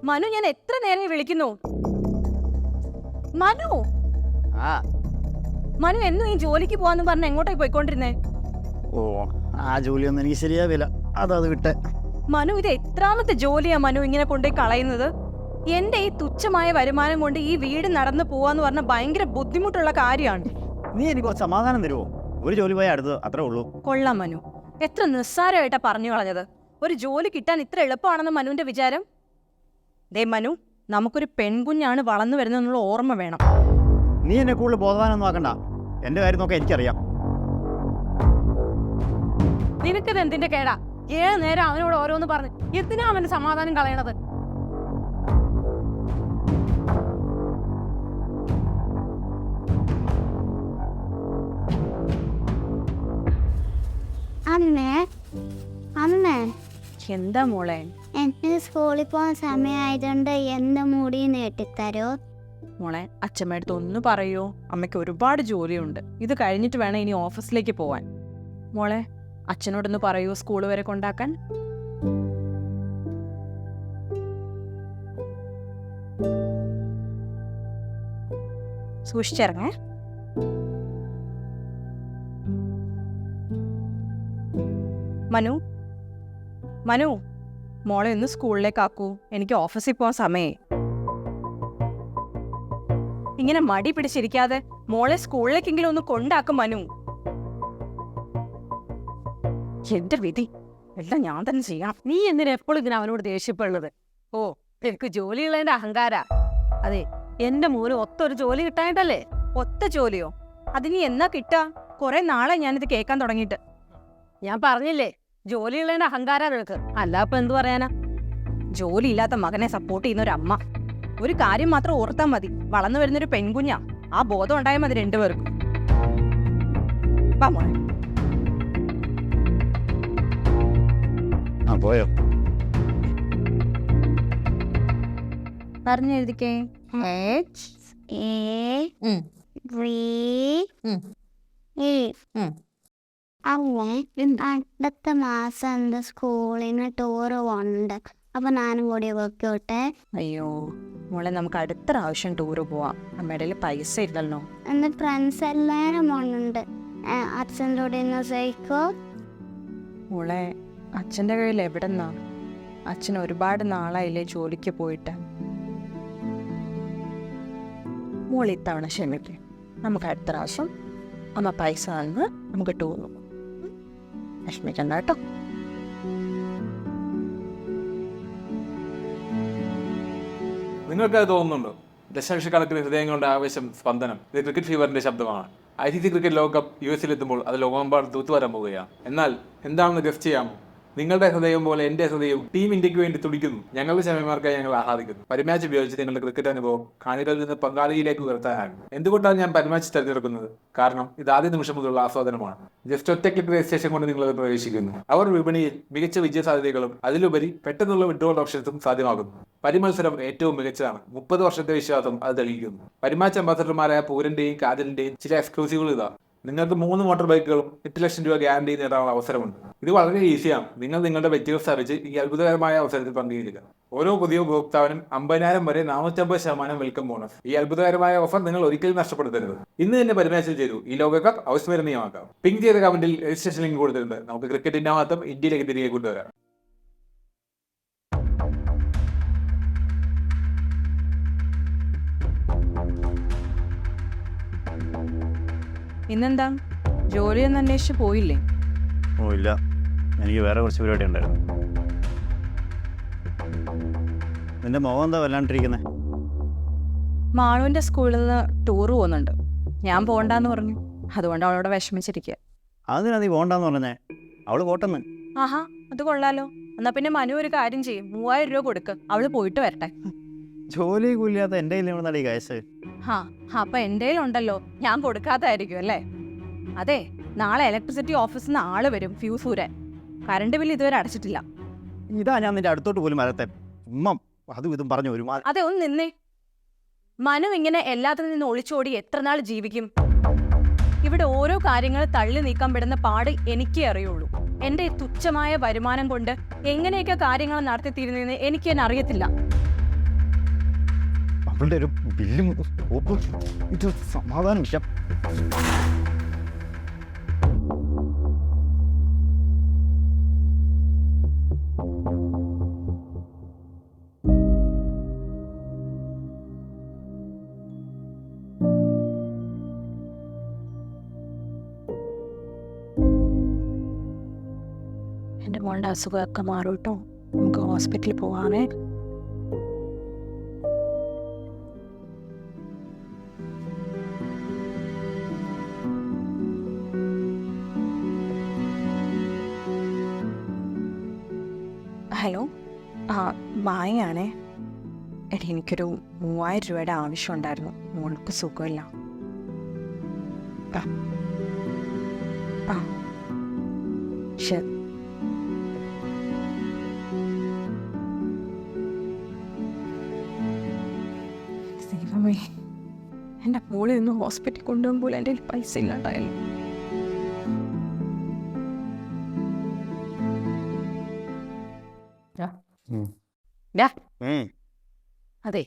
മനു, ഞാൻ എത്ര നേരം വിളിക്കുന്നു. മനു മനു എന്നും ഈ ജോലിക്ക് പോവാന്ന് പറഞ്ഞ എങ്ങോട്ടേക്ക് പോയിക്കൊണ്ടിരുന്നേ? ഓ, ആ ജോലിയൊന്നും എനിക്ക് ശരിയാവില്ല, അത് വിട്ടെ. മനു, ഇത് എത്രാമത്തെ ജോലിയാ മനു ഇങ്ങനെ കൊണ്ടുപോയി കളയുന്നത്? എന്റെ ഈ തുച്ഛമായ വരുമാനം കൊണ്ട് ഈ വീട് നടന്നു പോവാന്ന് പറഞ്ഞ ഭയങ്കര ബുദ്ധിമുട്ടുള്ള കാര്യമാണ്. നീ എനിക്ക് സമാധാനം തരുമോ? ഒരു ജോലി പോയാൽ അടുത്ത് അത്രേ ഉള്ളൂ. കൊള്ളാം മനു, എത്ര നിസ്സാരമായിട്ടാ പറഞ്ഞു കളഞ്ഞത്. ഒരു ജോലി കിട്ടാൻ ഇത്ര എളുപ്പമാണെന്ന് മനുവിന്റെ വിചാരം? ദേ മനു, നമുക്കൊരു പെൺകുഞ്ഞാണ് വളർന്നു വരുന്നതെന്നുള്ള ഓർമ്മ വേണം. നീ എന്നെ കൂടുതൽ ബോധവാനൊന്നും ആക്കണ്ട. എന്റെ കാര്യം നോക്കാൻ എനിക്കറിയാം. നിനക്കിത് എന്തിന്റെ കേടാ? ഏഴ് നേരം അവനോട് ഓരോന്ന് പറഞ്ഞു എന്തിനാ അവന്റെ സമാധാനം കളയണത്? അമ്മേ അമ്മേ, എന്താ മോളെ? എനിക്ക് സ്കൂളിൽ പോകാൻ സമയമായതുകൊണ്ട് എന്റെ മുടി നീട്ടിത്തരോ? മോളെ, അച്ഛമ്മടുത്ത് ഒന്ന് പറയോ? അമ്മയ്ക്ക് ഒരുപാട് ജോലിയുണ്ട്. ഇത് കഴിഞ്ഞിട്ട് വേണം ഇനി ഓഫീസിലേക്ക് പോവാൻ. മോളെ, അച്ഛനോടൊന്ന് പറയൂ സ്കൂൾ വരെ കൊണ്ടാക്കാൻ. സൂക്ഷിച്ചിറങ്ങേ. മനു മനു, മോളെ ഒന്ന് സ്കൂളിലേക്ക് ആക്കൂ. എനിക്ക് ഓഫീസിൽ പോകാൻ സമയേ. ഇങ്ങനെ മടി പിടിച്ചിരിക്കാതെ മോളെ സ്കൂളിലേക്കെങ്കിലും ഒന്ന് കൊണ്ടാക്കും മനു. എന്റെ വിധി, എല്ലാം ഞാൻ തന്നെ ചെയ്യാം. നീ എന്തിനാ എപ്പോഴും ഇതിന് അവനോട് ദേഷ്യപ്പെടുന്നത്? ഓ, എനിക്ക് ജോലിയുള്ളതിന്റെ അഹങ്കാര. അതെ, എന്റെ മോന് ഒത്തൊരു ജോലി കിട്ടാനായിട്ടല്ലേ? ഒത്ത ജോലിയോ? അതിനി എന്നാ കിട്ടാ? കുറെ നാളെ ഞാനിത് കേൾക്കാൻ തുടങ്ങിയിട്ട്. ഞാൻ പറഞ്ഞില്ലേ, ജോലിയുള്ളതിന്റെ അഹങ്കാര നിനക്ക്. അല്ലാപ്പൊ എന്തു പറയാനാ? ജോലി ഇല്ലാത്ത മകനെ സപ്പോർട്ട് ചെയ്യുന്ന ഒരു അമ്മ. ഒരു കാര്യം മാത്രം ഓർത്താൽ മതി, വളർന്നു വരുന്നൊരു പെൺകുഞ്ഞാ. ആ ബോധം ഉണ്ടായാൽ മതി രണ്ടുപേർക്കും. വാ മോളെ. പോയോ? പറഞ്ഞെഴുതിക്കേ. അടുത്ത മാസം എന്റെ സ്കൂളിന് ടൂറ് പോണുണ്ട്. അപ്പൊ ഞാനും കൂടി വെക്കോട്ടെ. അയ്യോ മോളെ, നമുക്ക് അടുത്ത പ്രാവശ്യം ടൂറ് പോവാം. അമ്മയുടെ കയ്യിൽ പൈസ ഇല്ലല്ലോ. എന്റെ ഫ്രണ്ട്സ് എല്ലാരും പോണുണ്ട്. അച്ഛൻ്റെ കൂടെ ഒന്ന് സഹിക്കോ? മോളെ, അച്ഛൻ്റെ കയ്യിൽ എവിടെന്നാ? അച്ഛൻ ഒരുപാട് നാളായില്ലേ ജോലിക്ക് പോയിട്ട്. മോൾ ഇത്തവണ ക്ഷമിക്കേ. നമുക്ക് അടുത്ത പ്രാവശ്യം അമ്മ പൈസ തന്ന് നമുക്ക് ടൂർ പോകും. വിഷമിക്കണ്ട കേട്ടോ. നിങ്ങൾക്കത് തോന്നുന്നുണ്ടോ? ദശലക്ഷക്കണക്കിന് ഹൃദയങ്ങളുടെ ആവേശം, സ്പന്ദനം. ഇത് ക്രിക്കറ്റ് ഫീവറിന്റെ ശബ്ദമാണ്. ICC ക്രിക്കറ്റ് ലോകകപ്പ് US-ലെത്തുമ്പോൾ അത് ലോകമെമ്പാടും തൂത്തുവരാൻ പോവുകയാണ്. എന്നാൽ എന്താണെന്ന് ഗസ് ചെയ്യാമോ? നിങ്ങളുടെ ഹൃദയം പോലെ എന്റെ ഹൃദയവും ടീം ഇന്ത്യക്ക് വേണ്ടി തുടിക്കുന്നു. ഞങ്ങളുടെ ചാമ്പ്യന്മാർക്കായി ഞങ്ങൾ ആഹ്ലാദിക്കുന്നു. പരിമാച്ച് ഉപയോഗിച്ച് നിങ്ങളുടെ ക്രിക്കറ്റ് അനുഭവം കാണികളിൽ നിന്ന് പങ്കാളിയിലേക്ക് ഉയർത്താനാണ്. എന്തുകൊണ്ടാണ് ഞാൻ പരിമാച്ച് തിരഞ്ഞെടുക്കുന്നത്? കാരണം ഇത് ആദ്യ നിമിഷം മുതലുള്ള ആസ്വാദനമാണ്. ജസ്റ്റ് ഒറ്റ ക്ലിക്ക് രജിസ്ട്രേഷൻ കൊണ്ട് നിങ്ങൾ പ്രവേശിക്കുന്നു. അവർ വിപണിയിൽ മികച്ച വിജയ സാധ്യതകളും അതിലുപരി പെട്ടെന്നുള്ള വിഡ്രോൾ ഓപ്ഷൻസും സാധ്യമാകുന്നു. പരിമത്സരം ഏറ്റവും മികച്ചതാണ്. 30 വർഷത്തെ വിശ്വാസം അത് തെളിയിക്കുന്നു. പരിമാച്ച് അംബാസഡർമാരായ പൂരന്റെയും കാജലിന്റെയും ചില എക്സ്ക്ലൂസീവുകൾ ഇതാ. നിങ്ങൾക്ക് 3 മോട്ടോർ ബൈക്കുകളും 8 ലക്ഷം രൂപ ഗ്യാരണ്ടി നേടാനുള്ള അവസരമുണ്ട്. ഇത് വളരെ ഈസിയാണ്. നിങ്ങൾ നിങ്ങളുടെ വ്യക്തികൾ സ്ഥാപിച്ച് ഈ അത്ഭുതകരമായ അവസരത്തിൽ പങ്കുചേരുക. ഓരോ പുതിയ ഉപഭോക്താവിനും 50,000 വരെ 450% വെൽക്കം ബോണസ്. ഈ അത്ഭുതകരമായ ഓഫർ നിങ്ങൾ ഒരിക്കലും നഷ്ടപ്പെടുത്തരുത്. ഇന്ന് തന്നെ പരിമാച്ചിൽ ചെയ്തു ഈ ലോകകപ്പ് അവിസ്മരണീയമാക്കാം. പിങ്ക് ചെയ്ത കമന്റിൽ രജിസ്ട്രേഷൻ ലിങ്ക് കൊടുത്തിട്ടുണ്ട്. നമുക്ക് ക്രിക്കറ്റിന്റെ മാത്രം ഇന്ത്യയിലേക്ക് തിരികെ കൊണ്ടുവരാം. ഇന്നെന്താ ജോലിയൊന്നും അന്വേഷിച്ച് പോയില്ലേ? ഓ ഇല്ല, എനിക്ക് വേറെ കുറച്ച് പരിപാടി ഉണ്ടായിരുന്നു. നിന്റെ മോഹം എന്താ വല്ലാണ്ടിരിക്കുന്നത്? മാളുവിന്റെ സ്കൂളിൽ നിന്ന് ടൂർ പോകുന്നുണ്ട്. ഞാൻ പോകണ്ടെന്ന് പറഞ്ഞു. അതുകൊണ്ട് അവളോട് വിഷമിച്ചിരിക്കുക. അതിനാ നീ പോകണ്ടെന്ന് പറഞ്ഞേ? അവള് പോട്ടെന്ന്. ആഹാ, അത് കൊള്ളാലോ. എന്നാ പിന്നെ മനു ഒരു കാര്യം ചെയ്യും, 3000 രൂപ കൊടുക്ക്, അവള് പോയിട്ട് വരട്ടെ. ജോലി കൂലിയാത്ത എൻ്റെ കയ്യിൽ ഈ കാശ്. അപ്പൊ എൻ്റെ ഉണ്ടല്ലോ, ഞാൻ കൊടുക്കാത്തായിരിക്കും അല്ലേ? അതെ, നാളെ ഇലക്ട്രിസിറ്റി ഓഫീസിൽ നിന്ന് ആള് വരും ഫ്യൂസ് ഊരാൻ. കറണ്ട് ബില്ല് ഇതുവരെ അടച്ചിട്ടില്ല. ഇതാ ഞാൻ നിന്റെ അടുത്തോട്ട് പോലും വരത്തെ. ഉമ്മ അതും ഇതും പറഞ്ഞു ഒരു അതെ, ഒന്ന് നിന്നേ. മനു ഇങ്ങനെ എല്ലാത്തിൽ നിന്ന് ഒളിച്ചോടി എത്ര നാൾ ജീവിക്കും? ഇവിടെ ഓരോ കാര്യങ്ങൾ തള്ളി നീക്കാൻ പെടുന്ന പാട് എനിക്കേ അറിയുള്ളൂ. എന്റെ തുച്ഛമായ വരുമാനം കൊണ്ട് എങ്ങനെയൊക്കെ കാര്യങ്ങൾ നടത്തിത്തീരുന്നതെന്ന് എനിക്ക് തന്നെ അറിയത്തില്ല. അവളുടെ ഒരു ബില്ലും ഓപ്പും ഇത് സമാധാനമില്ല. എൻ്റെ മോളുടെ അസുഖമൊക്കെ മാറും കേട്ടോ. നമുക്ക് ഹോസ്പിറ്റലിൽ പോവാണേ. ഹലോ, മായയാണേ. എടി, എനിക്കൊരു 3000 രൂപയുടെ ആവശ്യമുണ്ടായിരുന്നു. മോൾക്ക് സുഖമില്ല. ശരി. ദൈവമേ, എൻ്റെ മോളെ ഒന്ന് ഹോസ്പിറ്റലിൽ കൊണ്ടുപോകുമ്പോൾ എൻ്റെ കയ്യിൽ പൈസ ഇല്ലാണ്ടായല്ലോ. അതെ,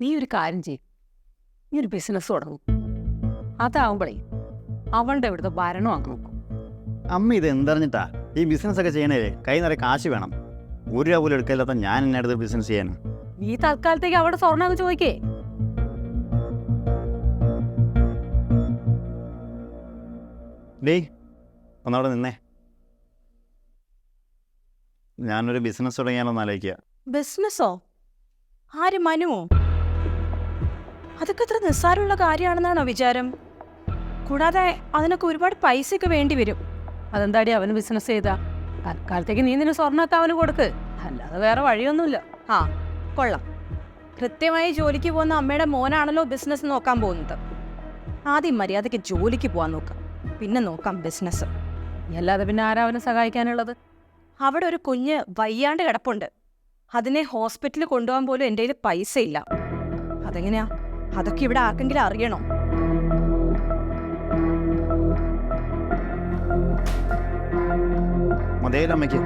നീ ഒരു കാര്യം ചെയ്യും, നീ ഒരു ബിസിനസ് തുടങ്ങും. അതാവുമ്പോഴേ അവളുടെ ഇവിടുത്തെ ഭരണം അങ്ങ് നോക്കും. അമ്മ ഇത് എന്തറിഞ്ഞിട്ടാ ഈ ബിസിനസ് ഒക്കെ ചെയ്യണേ? കൈ നിറയെ കാശ് വേണം. 1 രൂപ പോലും എടുക്കില്ലാത്ത ഞാൻ എന്നെ അടുത്ത് ബിസിനസ് ചെയ്യാനും. നീ തൽക്കാലത്തേക്ക് അവിടെ സ്വർണ്ണം അങ്ങ് ചോദിക്കേ. ഡേയ്, ഒന്നവിടെ നിന്നേ. ഞാനൊരു ബിസിനസ് തുടങ്ങിയാലോന്ന് ആലോചിക്കുക. ബിസിനസ്സോ? ആര്, മനുവോ? അതൊക്കെ അത്ര നിസ്സാരമുള്ള കാര്യമാണെന്നാണോ വിചാരം? കൂടാതെ അതിനൊക്കെ ഒരുപാട് പൈസയൊക്കെ വേണ്ടി വരും. അതെന്താടി അവന് ബിസിനസ് ചെയ്താ? തൽക്കാലത്തേക്ക് നീ നിന്നെ സ്വർണ്ണമൊക്കെ അവന് കൊടുക്ക്, അല്ലാതെ വേറെ വഴിയൊന്നുമില്ല. ആ, കൊള്ളാം. കൃത്യമായി ജോലിക്ക് പോകുന്ന അമ്മയുടെ മോനാണല്ലോ ബിസിനസ് നോക്കാൻ പോകുന്നത്. ആദ്യം മര്യാദയ്ക്ക് ജോലിക്ക് പോകാൻ നോക്കാം, പിന്നെ നോക്കാം ബിസിനസ്. അല്ലാതെ പിന്നെ ആരാ അവനെ സഹായിക്കാനുള്ളത്? അവിടെ ഒരു കുഞ്ഞ് വയ്യാണ്ട് കിടപ്പുണ്ട്. അതിനെ ഹോസ്പിറ്റലിൽ കൊണ്ടുപോകാൻ പോലും എൻ്റെ കയ്യിൽ പൈസ ഇല്ല. അതെങ്ങനെയാ? അതൊക്കെ ഇവിടെ ആർക്കെങ്കിലും അറിയണോ? മതേല അമ്മയ്ക്ക്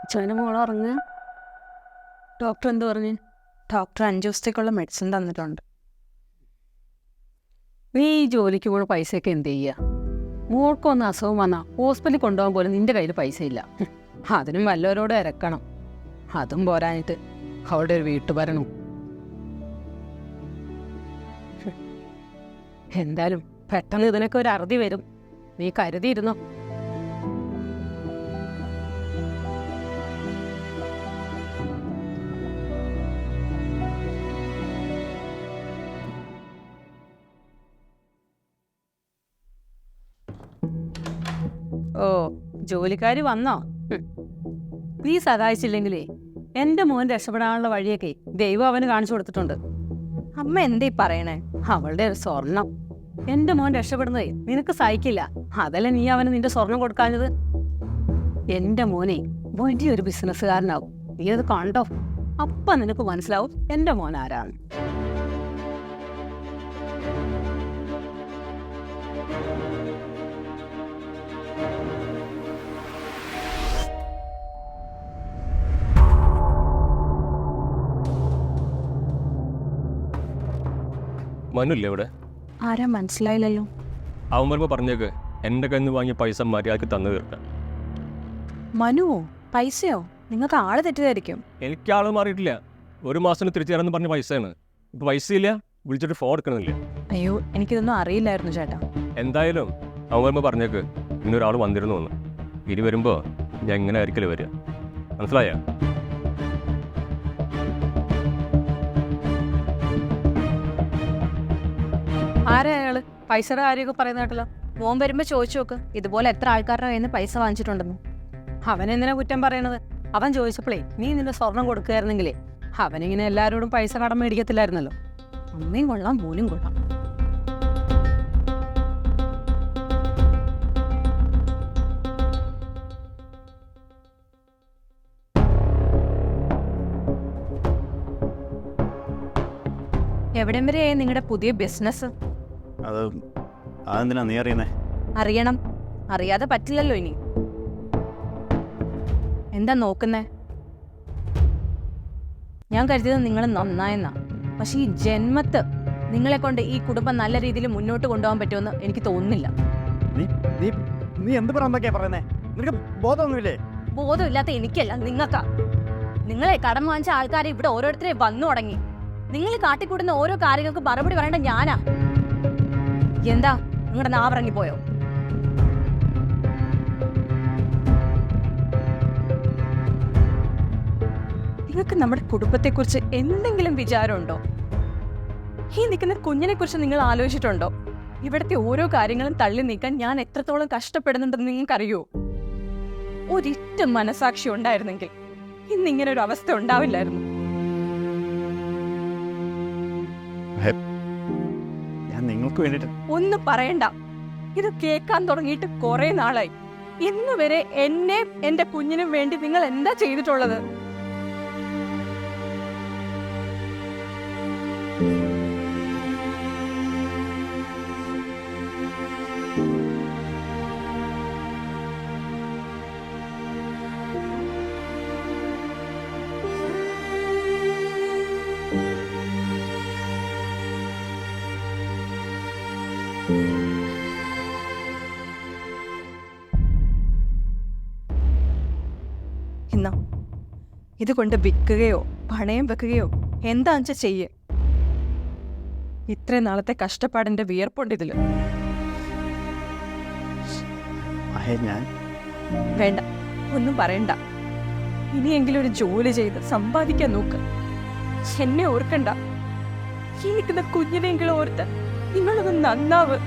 അച്ഛനും മോളെ ഉറങ്ങുക. ഡോക്ടർ എന്ത് പറഞ്ഞു? ഡോക്ടർ 5 ദിവസത്തേക്കുള്ള മെഡിസിൻ തന്നിട്ടുണ്ട്. നീ ഈ ജോലിക്ക് കൂടെ പൈസയൊക്കെ എന്ത് ചെയ്യുക? മോൾക്കൊന്ന് അസുഖം വന്നാൽ ഹോസ്പിറ്റലിൽ കൊണ്ടുപോകാൻ പോലും നിന്റെ കയ്യിൽ പൈസ ഇല്ല. അതിനും വല്ലവരോട് ഇറക്കണം. അതും പോരാഞ്ഞിട്ട് അവളുടെ ഒരു വീട്ടുഭരണം. എന്തായാലും പെട്ടെന്ന് ഇതിനൊക്കെ ഒരു അറുതി വരും, നീ കരുതിയിരുന്നോ. ഓ, ജോലിക്കാരി വന്നോ? നീ സഹായിച്ചില്ലെങ്കിലേ എൻ്റെ മോൻ രക്ഷപ്പെടാനുള്ള വഴിയൊക്കെ ദൈവം അവന് കാണിച്ചു കൊടുത്തിട്ടുണ്ട്. അമ്മ എന്തേ പറയണേ? അവളുടെ ഒരു സ്വർണം. എൻ്റെ മോൻ രക്ഷപ്പെടുന്നതേ നിനക്ക് സഹിക്കില്ല. അതല്ലേ നീ അവന് നിന്റെ സ്വർണം കൊടുക്കാഞ്ഞത്. എൻ്റെ മോനെ വലിയൊരു ബിസിനസ്സുകാരനാവും. നീ അത് കണ്ടോ? അപ്പം നിനക്ക് മനസ്സിലാവും എൻ്റെ മോൻ ആരാണ്. മനുല്ലേ ഇവിടെ? ആരാ, മനസ്സിലായില്ലല്ലോ. അവൻ വരുമ്പോൾ പറഞ്ഞേക്ക് എൻ്റെ കയ്യിൽ നിന്ന് വാങ്ങിയ പൈസ മര്യാദക്ക് തന്നു തീർക്കാം. മനുവോ? പൈസയോ? നിങ്ങൾക്ക് ആള് തെറ്റിദ്ധരിക്കും. എനിക്ക് ആൾ മാറിയിട്ടില്ല. 1 മാസത്തിന് തിരിച്ചു തരാമെന്ന് പറഞ്ഞ പൈസയാണ്. ഇപ്പോൾ പൈസയില്ല, വിളിച്ചിട്ട് ഫോൺ എടുക്കണില്ല. അയ്യോ, എനിക്കിതൊന്നും അറിയില്ലായിരുന്നു ചേട്ടാ. എന്തായാലും അവൻ വരുമ്പോൾ പറഞ്ഞേക്ക് ഇന്നൊരാൾ വന്നിരുന്നു എന്ന്. ഇനി വരുമ്പോൾ ഞാൻ എങ്ങനെ ആയിരിക്കലും വരിക, മനസ്സിലായോ? ആരാ അയാള്? പൈസയുടെ കാര്യമൊക്കെ പറയുന്ന കേട്ടല്ലോ. മോൻ വരുമ്പോ ചോദിച്ചു നോക്ക്, ഇതുപോലെ എത്ര ആൾക്കാരുടെ കയ്യിൽ നിന്ന് പൈസ വാങ്ങിച്ചിട്ടുണ്ടെന്ന്. അവനെന്തിനാ കുറ്റം പറയണത്? അവൻ ചോദിച്ചപ്പോഴേ നീ നിന്റെ സ്വർണം കൊടുക്കുകയായിരുന്നെങ്കിലേ അവനിങ്ങനെ എല്ലാവരോടും പൈസ കടം മേടിക്കത്തില്ലായിരുന്നല്ലോ. അമ്മയും കൊള്ളാം, മോനും കൊള്ളാം. എവിടം വരെയായി നിങ്ങളുടെ പുതിയ ബിസിനസ്? അതെന്തിനാ നീ അറിയുന്നേ? അറിയണം, അറിയാതെ പറ്റില്ലല്ലോ ഇനി. എന്താ നോക്കുന്നേ? ഞാൻ കരുതിയത് നിങ്ങൾ നന്നായെന്നാ. പക്ഷെ ഈ ജന്മത്ത് നിങ്ങളെ കൊണ്ട് ഈ കുടുംബം നല്ല രീതിയിൽ മുന്നോട്ട് കൊണ്ടുപോകാൻ പറ്റുമെന്ന് എനിക്ക് തോന്നുന്നില്ല. നീ എന്ത് പറയാൻ പറയുന്നേ? നിനക്ക് ബോധമൊന്നുമില്ലേ? ബോധമില്ലാത്ത എനിക്കല്ല, നിങ്ങൾക്കാ. നിങ്ങളെ കടം വാങ്ങിച്ച ആൾക്കാരെ ഇവിടെ ഓരോരുത്തരെ വന്നു തുടങ്ങി. നിങ്ങൾ കാട്ടിക്കൂടുന്ന ഓരോ കാര്യങ്ങൾക്ക് മറുപടി പറയേണ്ട ഞാനാ. എന്താ നിങ്ങളുടെ നാവിറങ്ങിപ്പോയോ? നിങ്ങൾക്ക് നമ്മുടെ കുടുംബത്തെക്കുറിച്ച് എന്തെങ്കിലും വിചാരമുണ്ടോ? ഈ നിൽക്കുന്ന കുഞ്ഞിനെ കുറിച്ച് നിങ്ങൾ ആലോചിച്ചിട്ടുണ്ടോ? ഇവിടുത്തെ ഓരോ കാര്യങ്ങളും തള്ളി നീക്കാൻ ഞാൻ എത്രത്തോളം കഷ്ടപ്പെടുന്നുണ്ടെന്ന് നിങ്ങൾക്കറിയോ? ഒരിറ്റ മനസാക്ഷി ഉണ്ടായിരുന്നെങ്കിൽ ഇന്നിങ്ങനെ ഒരു അവസ്ഥ ഉണ്ടാവില്ലായിരുന്നു. ഞാൻ നിങ്ങൾക്ക് വേണ്ടിട്ട് ഒന്നും പറയണ്ട. ഇത് കേൾക്കാൻ തുടങ്ങിയിട്ട് കുറെ നാളായി. ഇന്നുവരെ എന്നെ എന്റെ കുഞ്ഞിനും വേണ്ടി നിങ്ങൾ എന്താ ചെയ്തിട്ടുള്ളത്? എന്നാ ഇതുകൊണ്ട് വിൽക്കുകയോ പണയം വെക്കുകയോ എന്താണെന്ന് വെച്ചാൽ ചെയ്യേ. ഇത്രയും നാളത്തെ കഷ്ടപ്പാടിന്റെ വിയർപ്പുണ്ട് ഇതില്. ഞാൻ വേണ്ട, ഒന്നും പറയണ്ട. ഇനിയെങ്കിലും ഒരു ജോലി ചെയ്ത് സമ്പാദിക്കാൻ നോക്ക്. എന്നെ ഓർക്കണ്ട. ഈ നിൽക്കുന്ന കുഞ്ഞിനെങ്കിലും ഓർത്ത് നിങ്ങളൊന്ന് നന്നാവ്.